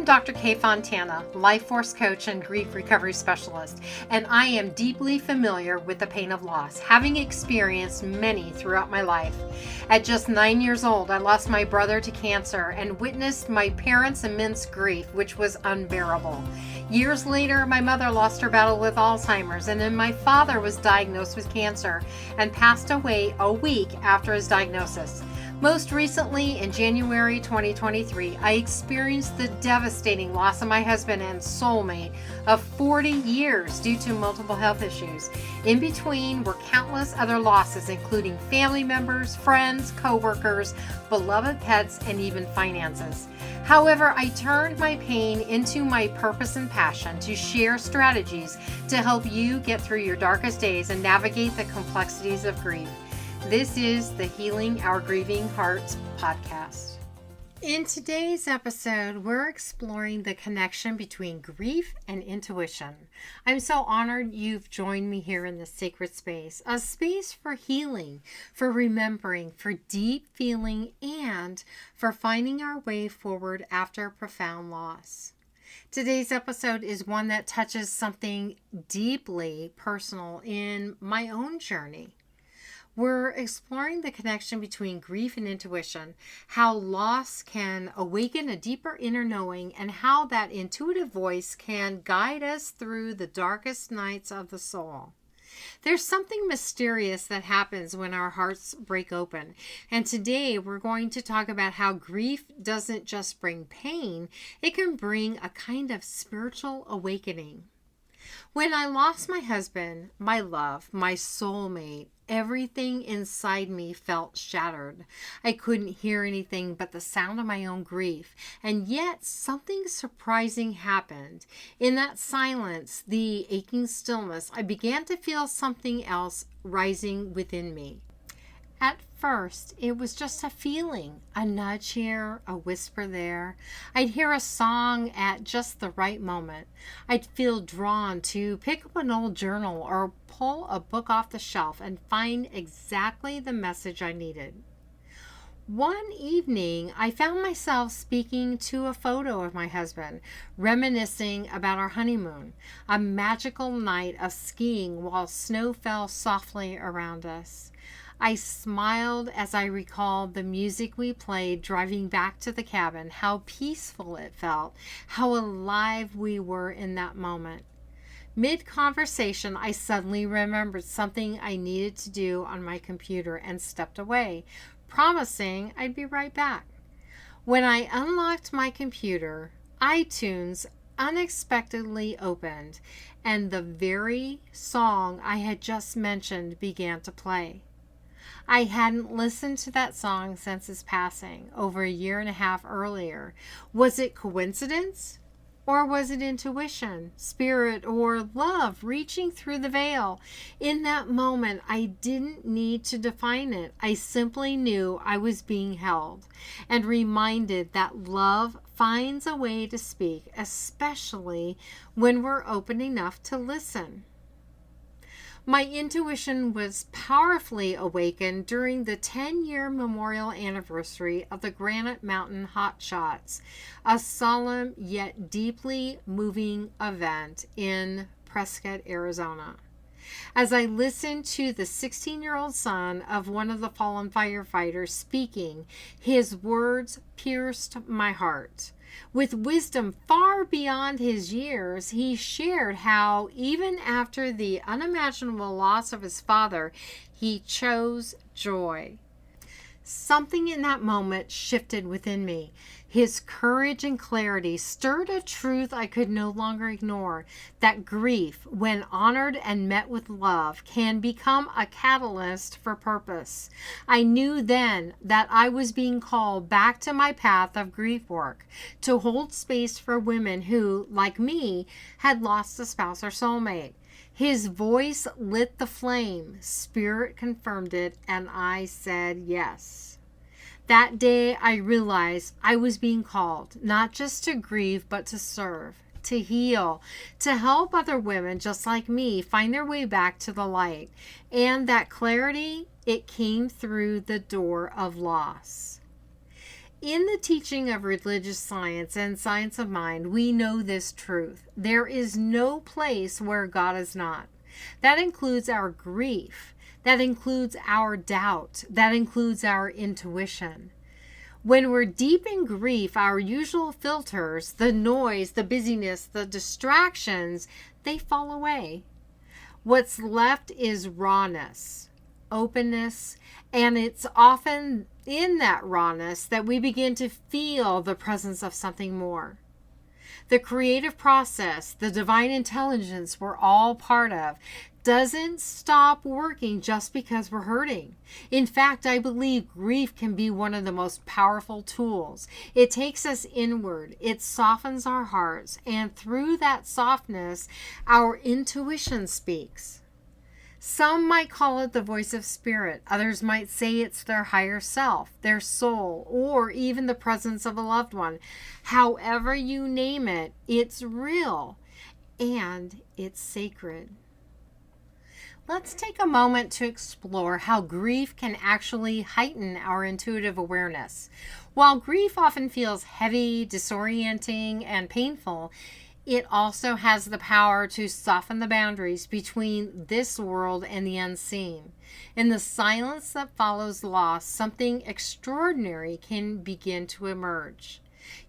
am Dr. Kay Fontana, life force coach and grief recovery specialist, and I am deeply familiar with the pain of loss, having experienced many throughout my life. At just 9 years old, I lost my brother to cancer and witnessed my parents' immense grief, which was unbearable. Years later, my mother lost her battle with Alzheimer's, and then my father was diagnosed with cancer and passed away a week after his diagnosis. Most recently, in January 2023, I experienced the devastating loss of my husband and soulmate of 40 years due to multiple health issues. In between were countless other losses, including family members, friends, co-workers, beloved pets, and even finances. However, I turned my pain into my purpose and passion to share strategies to help you get through your darkest days and navigate the complexities of grief. This is the Healing Our Grieving Hearts podcast. In today's episode, we're exploring the connection between grief and intuition. I'm so honored you've joined me here in this sacred space, a space for healing, for remembering, for deep feeling, and for finding our way forward after profound loss. Today's episode is one that touches something deeply personal in my own journey. We're exploring the connection between grief and intuition, how loss can awaken a deeper inner knowing, and how that intuitive voice can guide us through the darkest nights of the soul. There's something mysterious that happens when our hearts break open, and today we're going to talk about how grief doesn't just bring pain, it can bring a kind of spiritual awakening. When I lost my husband, my love, my soulmate, everything inside me felt shattered. I couldn't hear anything but the sound of my own grief. And yet something surprising happened. In that silence, the aching stillness, I began to feel something else rising within me. At first, it was just a feeling, a nudge here, a whisper there. I'd hear a song at just the right moment. I'd feel drawn to pick up an old journal or pull a book off the shelf and find exactly the message I needed. One evening, I found myself speaking to a photo of my husband, reminiscing about our honeymoon, a magical night of skiing while snow fell softly around us. I smiled as I recalled the music we played driving back to the cabin, how peaceful it felt, how alive we were in that moment. Mid-conversation, I suddenly remembered something I needed to do on my computer and stepped away, promising I'd be right back. When I unlocked my computer, iTunes unexpectedly opened, and the very song I had just mentioned began to play. I hadn't listened to that song since his passing, over 1.5 years earlier. Was it coincidence? Or was it intuition, spirit, or love reaching through the veil? In that moment, I didn't need to define it. I simply knew I was being held and reminded that love finds a way to speak, especially when we're open enough to listen. My intuition was powerfully awakened during the 10-year memorial anniversary of the Granite Mountain Hot Shots, a solemn yet deeply moving event in Prescott, Arizona. As I listened to the 16-year-old son of one of the fallen firefighters speaking, his words pierced my heart. With wisdom far beyond his years, he shared how even after the unimaginable loss of his father, he chose joy. Something in that moment shifted within me. His courage and clarity stirred a truth I could no longer ignore, that grief, when honored and met with love, can become a catalyst for purpose. I knew then that I was being called back to my path of grief work, to hold space for women who, like me, had lost a spouse or soulmate. His voice lit the flame, spirit confirmed it, and I said yes. That day, I realized I was being called, not just to grieve, but to serve, to heal, to help other women just like me find their way back to the light. And that clarity, it came through the door of loss. In the teaching of religious science and science of mind, we know this truth. There is no place where God is not. That includes our grief. That includes our doubt. That includes our intuition. When we're deep in grief, our usual filters, the noise, the busyness, the distractions, they fall away. What's left is rawness, openness, and it's often in that rawness that we begin to feel the presence of something more. The creative process, the divine intelligence we're all part of, doesn't stop working just because we're hurting. In fact, I believe grief can be one of the most powerful tools. It takes us inward, it softens our hearts, and through that softness, our intuition speaks. Some might call it the voice of spirit. Others might say it's their higher self, their soul, or even the presence of a loved one. However you name it, it's real and it's sacred. Let's take a moment to explore how grief can actually heighten our intuitive awareness. While grief often feels heavy, disorienting, and painful, it also has the power to soften the boundaries between this world and the unseen. In the silence that follows loss, something extraordinary can begin to emerge.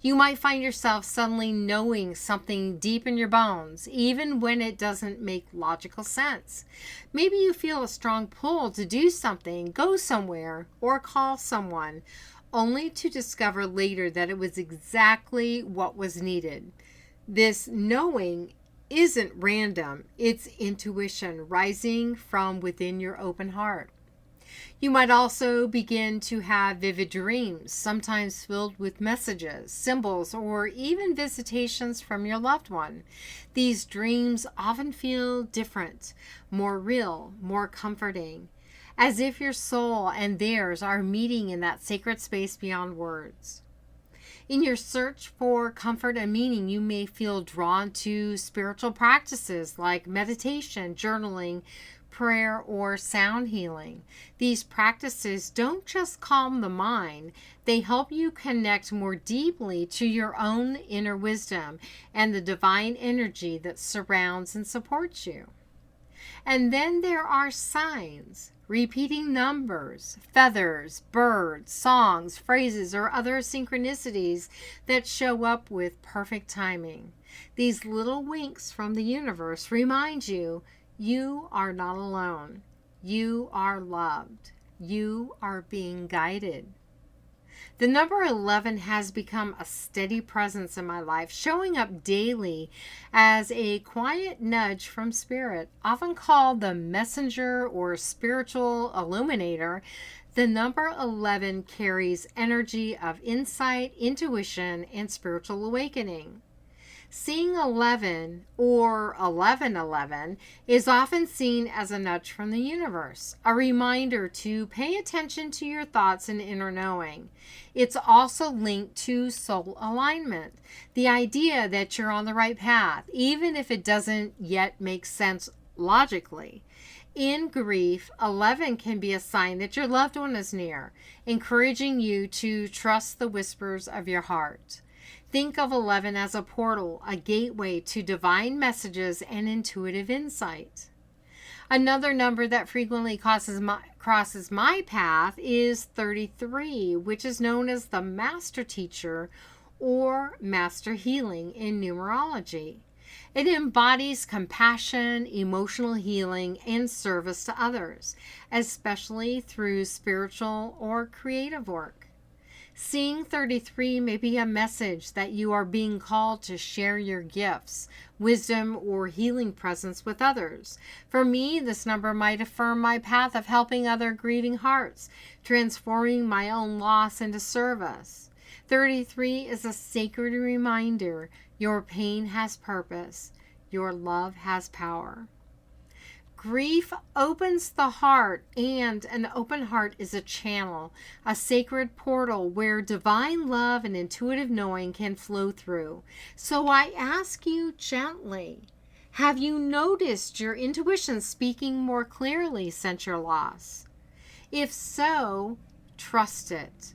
You might find yourself suddenly knowing something deep in your bones, even when it doesn't make logical sense. Maybe you feel a strong pull to do something, go somewhere, or call someone, only to discover later that it was exactly what was needed. This knowing isn't random, it's intuition rising from within your open heart. You might also begin to have vivid dreams, sometimes filled with messages, symbols, or even visitations from your loved one. These dreams often feel different, more real, more comforting, as if your soul and theirs are meeting in that sacred space beyond words. In your search for comfort and meaning, you may feel drawn to spiritual practices like meditation, journaling, prayer, or sound healing. These practices don't just calm the mind, they help you connect more deeply to your own inner wisdom and the divine energy that surrounds and supports you. And then there are signs, repeating numbers, feathers, birds, songs, phrases, or other synchronicities that show up with perfect timing. These little winks from the universe remind you, you are not alone. You are loved. You are being guided. The number 11 has become a steady presence in my life, showing up daily as a quiet nudge from spirit, often called the messenger or spiritual illuminator. The number 11 carries energy of insight, intuition, and spiritual awakening. Seeing 11 or 1111 is often seen as a nudge from the universe, a reminder to pay attention to your thoughts and inner knowing. It's also linked to soul alignment, the idea that you're on the right path, even if it doesn't yet make sense logically. In grief, 11 can be a sign that your loved one is near, encouraging you to trust the whispers of your heart. Think of 11 as a portal, a gateway to divine messages and intuitive insight. Another number that frequently crosses my path is 33, which is known as the master teacher or master healing in numerology. It embodies compassion, emotional healing, and service to others, especially through spiritual or creative work. Seeing 33 may be a message that you are being called to share your gifts, wisdom, or healing presence with others. For me, this number might affirm my path of helping other grieving hearts, transforming my own loss into service. 33 is a sacred reminder your pain has purpose, your love has power. Grief opens the heart, and an open heart is a channel, a sacred portal where divine love and intuitive knowing can flow through. So I ask you gently, have you noticed your intuition speaking more clearly since your loss? If so, trust it.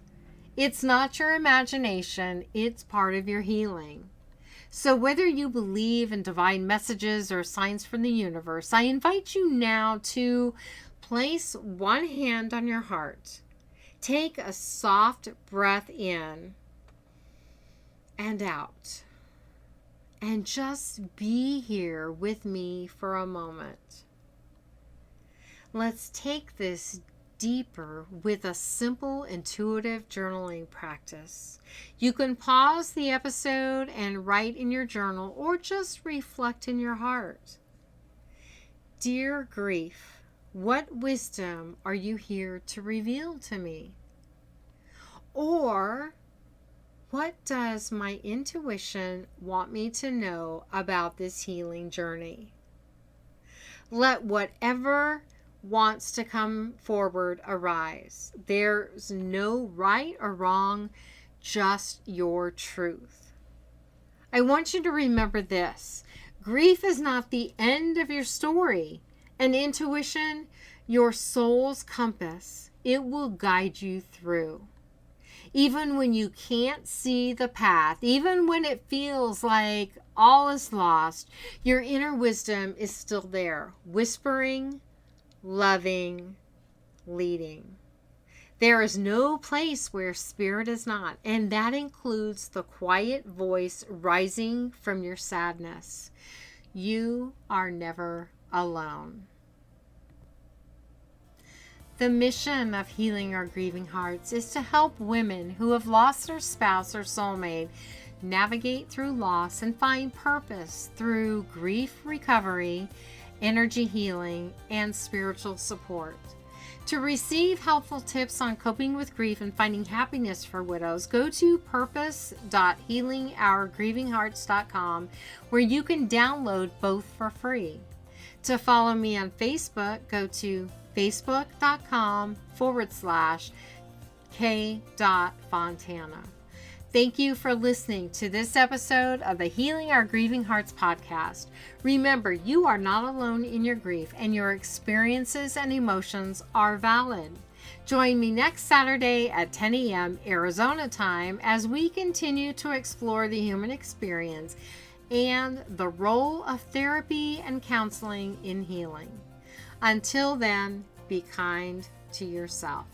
It's not your imagination, it's part of your healing. So whether you believe in divine messages or signs from the universe, I invite you now to place one hand on your heart. Take a soft breath in and out. And just be here with me for a moment. Let's take this deeper with a simple intuitive journaling practice. You can pause the episode and write in your journal or just reflect in your heart. Dear grief, what wisdom are you here to reveal to me? Or what does my intuition want me to know about this healing journey? Let whatever wants to come forward arise. There's no right or wrong, just your truth. I want you to remember this. Grief is not the end of your story. And intuition, your soul's compass, it will guide you through. Even when you can't see the path, even when it feels like all is lost, your inner wisdom is still there, whispering, loving, leading. There is no place where spirit is not, and that includes the quiet voice rising from your sadness. You are never alone. The mission of Healing Our Grieving Hearts is to help women who have lost their spouse or soulmate navigate through loss and find purpose through grief recovery, energy healing, and spiritual support. To receive helpful tips on coping with grief and finding happiness for widows, go to purpose.healingourgrievinghearts.com, where you can download both for free. To follow me on Facebook, go to facebook.com/k.fontana. Thank you for listening to this episode of the Healing Our Grieving Hearts podcast. Remember, you are not alone in your grief, and your experiences and emotions are valid. Join me next Saturday at 10 a.m. Arizona time as we continue to explore the human experience and the role of therapy and counseling in healing. Until then, be kind to yourself.